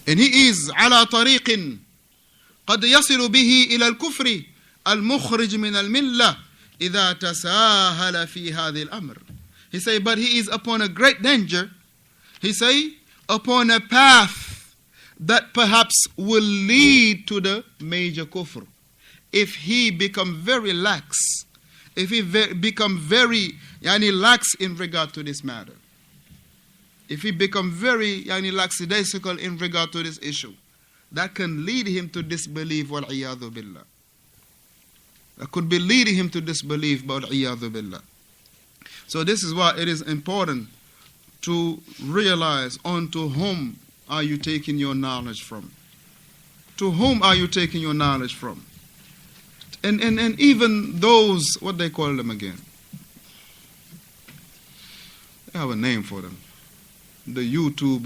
And he is على طريق قد يصل به إلى الكفر المخرج من الملة إذا تساهل في هذا الأمر. He say, but he is upon a great danger. He say, upon a path that perhaps will lead to the major kufr. If he become very lax, if he become very lax in regard to this matter, if he become very lackadaisical in regard to this issue, that can lead him to disbelief, wal-iyadhu billah. That could be leading him to disbelief, wal-iyadhu billah. So this is why it is important to realize unto whom are you taking your knowledge from. To whom are you taking your knowledge from? And even those, what they call them again? They have a name for them. The YouTube,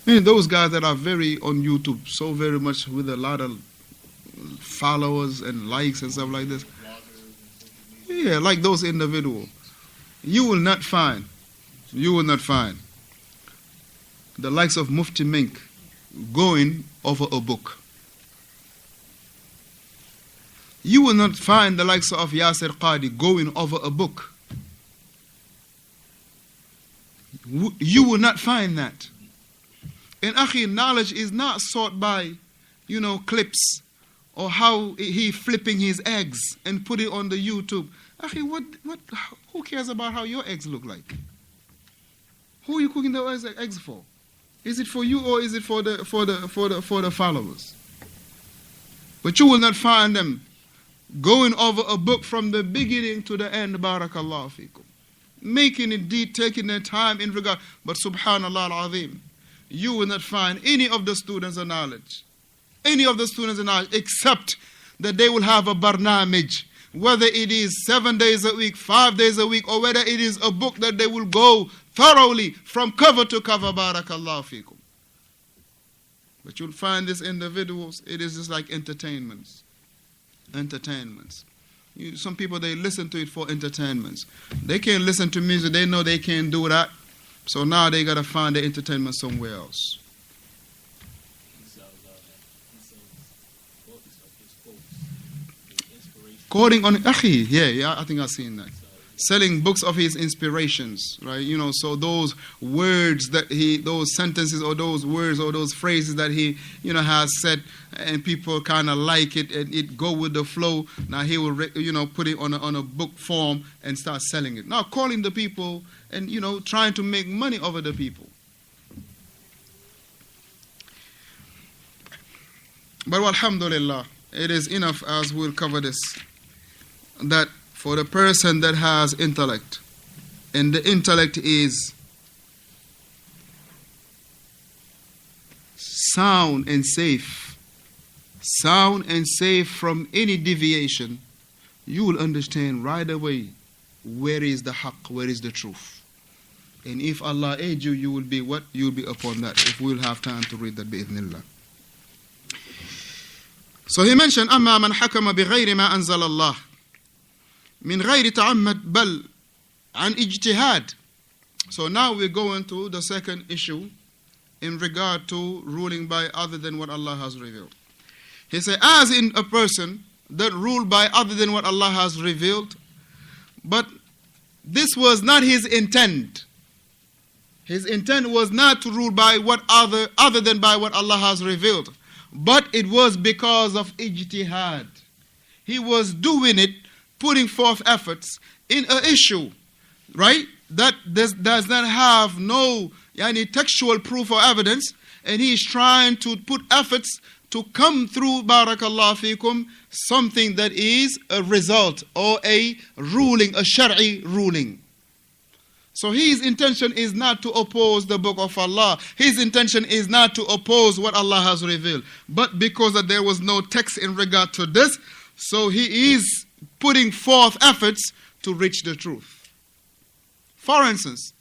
those guys that are very on YouTube, so very much with a lot of followers and likes and stuff like this. Yeah, like those individuals. You will not find the likes of Mufti Mink going over a book. You will not find the likes of Yasir Qadi going over a book. You will not find that. And akhi, knowledge is not sought by, clips or how he flipping his eggs and put it on the YouTube. Akhi, who cares about how your eggs look like? Who are you cooking those eggs for? Is it for you or is it for the followers? But you will not find them going over a book from the beginning to the end, barakallahu fikum. Making it deep, taking their time in regard. But subhanallah al-azim, you will not find any of the students of knowledge. Except that they will have a barnamij. Whether it is 7 days a week, 5 days a week, or whether it is a book that they will go thoroughly from cover to cover, barakallahu fikum. But you'll find these individuals, it is just like entertainments. Some people, they listen to it for entertainments. They can't listen to music, they know they can't do that. So now they got to find their entertainment somewhere else. Quoting on Akhi, yeah, I think I've seen that. Selling books of his inspirations, right? So those words that those sentences or those words or those phrases that he, has said, and people kind of like it and it go with the flow. Now he will, put it on a book form and start selling it. Now calling the people and, trying to make money over the people. But alhamdulillah, it is enough as we'll cover this, that for the person that has intellect, and the intellect is sound and safe from any deviation, you will understand right away where is the haqq, where is the truth. And if Allah aid you, you will be what? You will be upon that. If we'll have time to read that, bi'idhnillah. So he mentioned, أما من حكم بغير ما أنزل الله من غير تعمد بل عن اجتهاد. So now we're going to the second issue in regard to ruling by other than what Allah has revealed. He said, as in a person that ruled by other than what Allah has revealed, but this was not his intent. His intent was not to rule by what other than by what Allah has revealed. But it was because of ijtihad. He was doing it, putting forth efforts in an issue, right? That does not have no textual proof or evidence, and he is trying to put efforts to come through, barakallahu fikum, something that is a result or a ruling, a shari ruling. So his intention is not to oppose the book of Allah. His intention is not to oppose what Allah has revealed. But because that there was no text in regard to this, so he is putting forth efforts to reach the truth. For instance,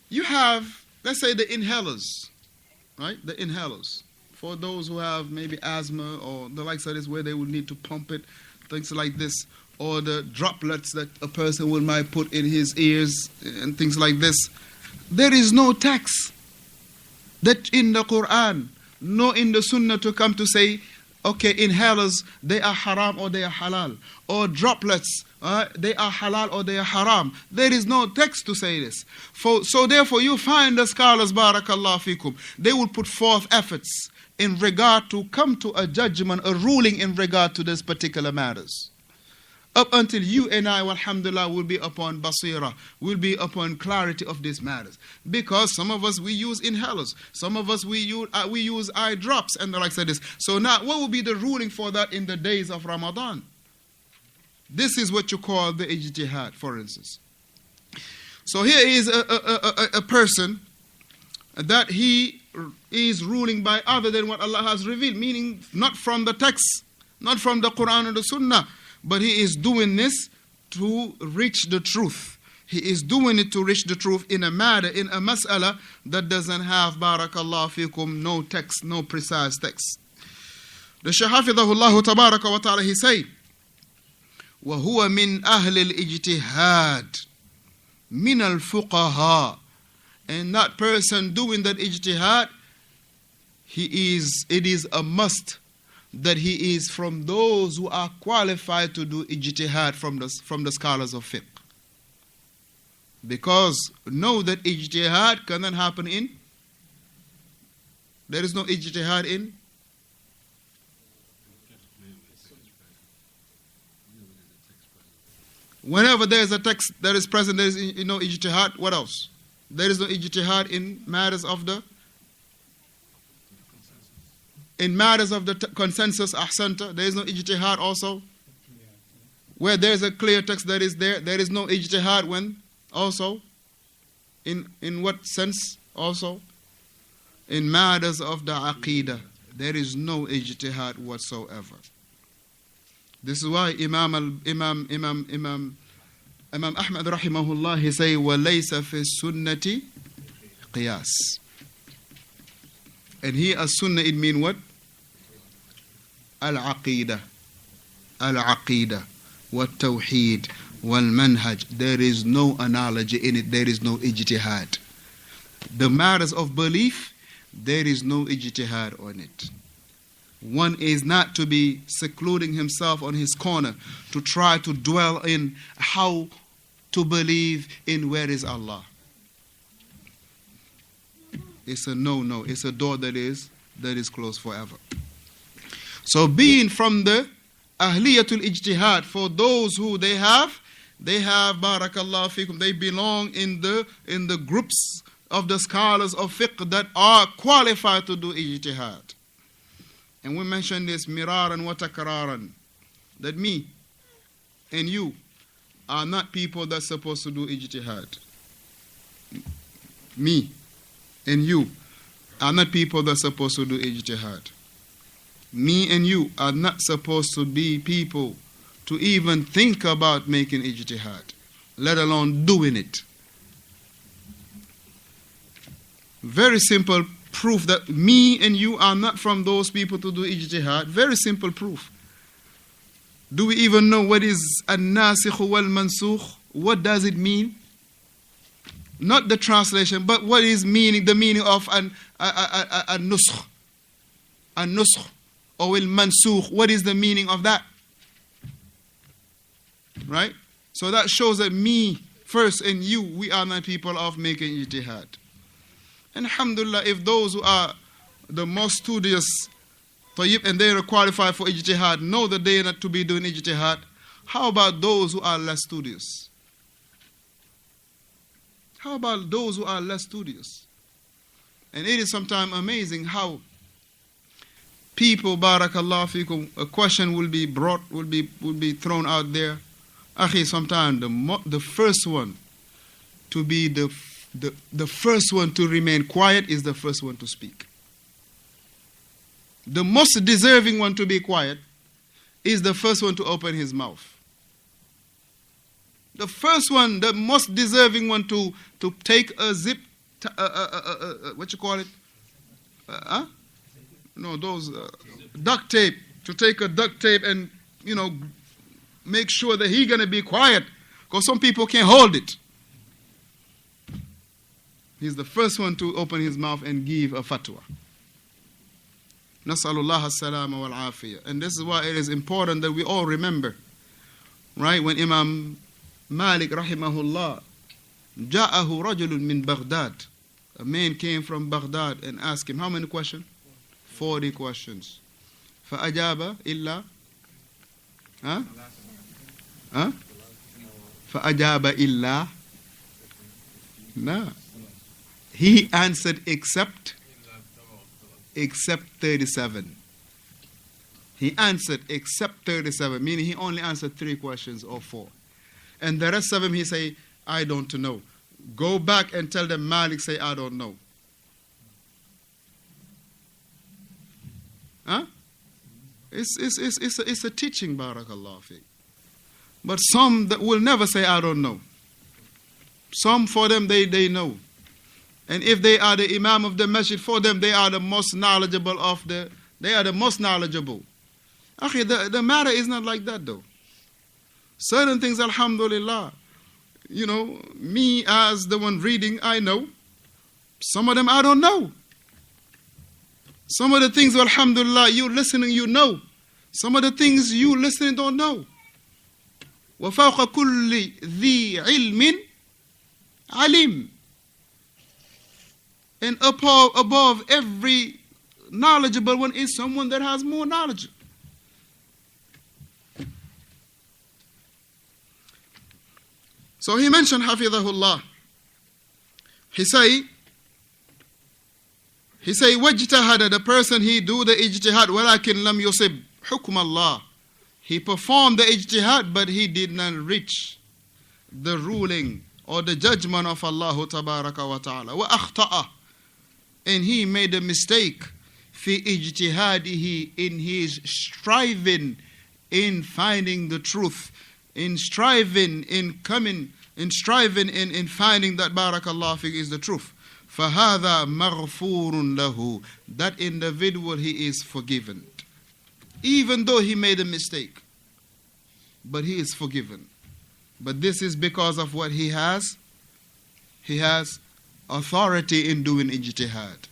you have, let's say, the inhalers, right? The inhalers. For those who have maybe asthma or the likes of this, where they would need to pump it, things like this. or the droplets that a person might put in his ears and things like this. There is no text that in the Quran, nor in the Sunnah to come to say, okay, inhalers, they are haram or they are halal. Or droplets, they are halal or they are haram. There is no text to say this. So therefore you find the scholars, barakallah fikum, they will put forth efforts in regard to come to a judgment, a ruling in regard to this particular matters. Up until you and I, alhamdulillah, will be upon basira, will be upon clarity of these matters. Because some of us, we use inhalers. Some of us, we use eye drops and the likes of this. So now, what will be the ruling for that in the days of Ramadan? This is what you call the ijtihad, for instance. So here is a person that he is ruling by other than what Allah has revealed, meaning not from the text, not from the Quran or the Sunnah, but he is doing this to reach the truth. He is doing it to reach the truth in a matter, in a mas'ala that doesn't have, barakallah fikum, no text, no precise text. The Shaykh hafidhahullah tabaraka wa ta'ala, he say, وَهُوَ مِنْ أَهْلِ الْإِجْتِهَادِ مِنَ الْفُقَهَاءِ. And that person doing that ijtihad, it is a must that he is from those who are qualified to do ijtihad from the scholars of fiqh. Because know that ijtihad cannot happen in, there is no ijtihad in, whenever there is a text that is present, there is no ijtihad. What else? There is no ijtihad in matters of the consensus, ahsanta. There is no ijtihad also. Where there is a clear text that is there is no ijtihad when also. In what sense also? In matters of the aqeedah, there is no ijtihad whatsoever. This is why Imam Ahmad rahimahullah, he say, وَلَيْسَ فِي السُنَّةِ قِيَاسٍ. And here as sunnah, it mean what? Al-aqeedah. Al-aqeedah. Wa-tawheed. Wal-manhaj. There is no analogy in it. There is no ijtihad. The matters of belief, there is no ijtihad on it. One is not to be secluding himself on his corner to try to dwell in how to believe in where is Allah. It's a no. It's a door that is closed forever. So being from the ahliyatul ijtihad, for those who they have barakallahu fikum, they belong in the groups of the scholars of fiqh that are qualified to do ijtihad. And we mentioned this miraran wa takraran, that me and you are not people that's supposed to do ijtihad. Me and you are not people that's supposed to do ijtihad. Me and you are not supposed to be people to even think about making ijtihad, let alone doing it. Very simple proof that me and you are not from those people to do ijtihad. Very simple proof. Do we even know what is an-nasikh wal-mansukh? What does it mean? Not the translation, but what is the meaning of an-nusakh? An-nusakh or al-mansukh. What is the meaning of that? Right? So that shows that me first and you, we are not people of making ijtihad. And alhamdulillah, if those who are the most studious and they are qualified for ijtihad know that they are not to be doing ijtihad, how about those who are less studious? How about those who are less studious? And it is sometimes amazing how people, barakallahu fikum, a question will be brought, will be thrown out there. Akhi, sometimes the first one to be the first one to remain quiet is the first one to speak. The most deserving one to be quiet is the first one to open his mouth. The first one, the most deserving one to take a zip, what you call it? No, those duct tape. To take a duct tape and, make sure that he's going to be quiet, because some people can't hold it. He's the first one to open his mouth and give a fatwa. Nas'alullah as-salama wal-afiyah. And this is why it is important that we all remember, right? When Imam Malik rahimahullah, ja'ahu rajulun min Baghdad. A man came from Baghdad and asked him, how many questions? 40 questions. فَأَجَابَ إِلَّا فَأَجَابَ إِلَّا No. He answered except 37. He answered except 37, meaning he only answered 3 questions or 4. And the rest of them he say, I don't know. Go back and tell them Malik say, I don't know. Huh? It's a teaching, barakallah fi. But some that will never say, I don't know. Some for them, they know. And if they are the imam of the masjid, for them, they are the most knowledgeable they are the most knowledgeable. Akhi, the matter is not like that though. Certain things, alhamdulillah, you know, me as the one reading, I know. Some of them I don't know. Some of the things, alhamdulillah, you listening, you know. Some of the things you listening don't know. وَفَوْقَ كُلِّ ذِي عِلْمٍ عَلِيمٍ. And above every knowledgeable one is someone that has more knowledge. So he mentioned Hafidhahullah. He say wajtahada, the person he do the ijtihad, walakin lam yusib hukm Allah. He performed the ijtihad, but he did not reach the ruling or the judgment of Allah tabaraka wa ta'ala. Wa akhta'a, and he made a mistake fi ijtihadihi, in his striving in finding the truth, in striving in finding that barakallah fi is the truth. فَهَذَا مَغْفُورٌ لَهُ, that individual, he is forgiven. Even though he made a mistake, but he is forgiven. But this is because of what he has. He has authority in doing ijtihad.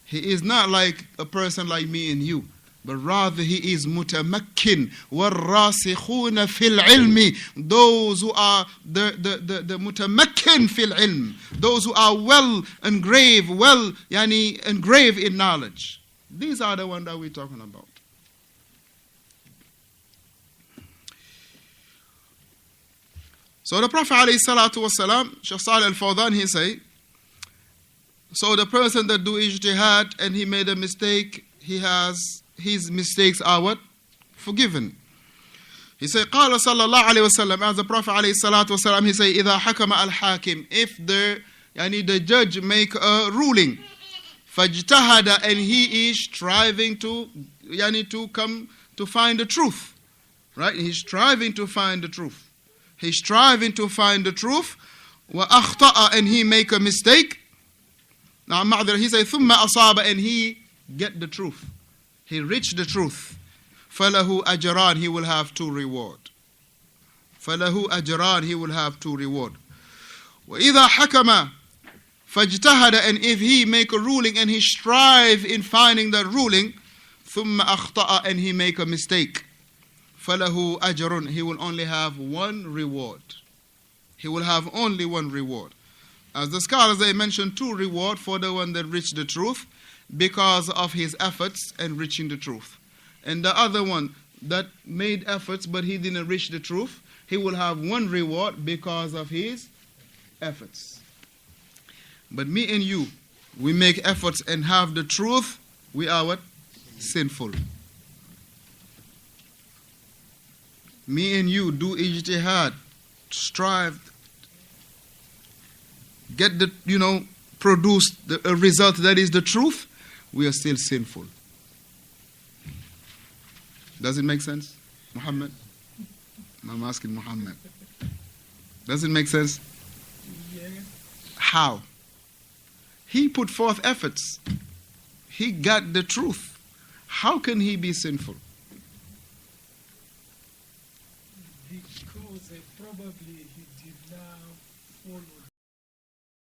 He is not like a person like me and you, but rather he is mutamakkin, warasikhuna fil ilmi, those who are the mutamakkin fil ilm, those who are well engraved in knowledge. These are the ones that we're talking about. So the Prophet alayhi salatu wasalam, Shaykh Salih al-Fawzaan, he say, so the person that do ijtihad and he made a mistake, his mistakes are what? Forgiven. He say, قال صلى الله عليه وسلم, as the Prophet عليه الصلاة والسلام, he say, إذا حكم الحاكم, if the judge make a ruling, فاجتهد, and he is striving to come to find the truth, right? He's striving to find the truth. He's striving to find the truth. وأخطأ, and he make a mistake. Now, he say, ثم أصاب, and he get the truth. He reached the truth. فَلَهُ أَجْران, he will have 2 reward. فَلَهُ أَجْران, he will have 2 reward. وَإِذَا حَكَمَ فَاجْتَهَدَ, and if he make a ruling and he strive in finding that ruling, ثُمَّ أَخْطَأَ, and he make a mistake, فَلَهُ أَجْرٌ, he will only have 1 reward. He will have only 1 reward. As the scholars, they mentioned 2 reward for the one that reached the truth, because of his efforts in reaching the truth. And the other one that made efforts but he didn't reach the truth, he will have 1 reward because of his efforts. But me and you, we make efforts and have the truth, we are what? Sinful. Me and you do ijtihad, strive, get the, produce a result that is the truth, we are still sinful. Does it make sense, Muhammad? I'm asking Muhammad. Does it make sense? Yeah. How? He put forth efforts. He got the truth. How can he be sinful? probably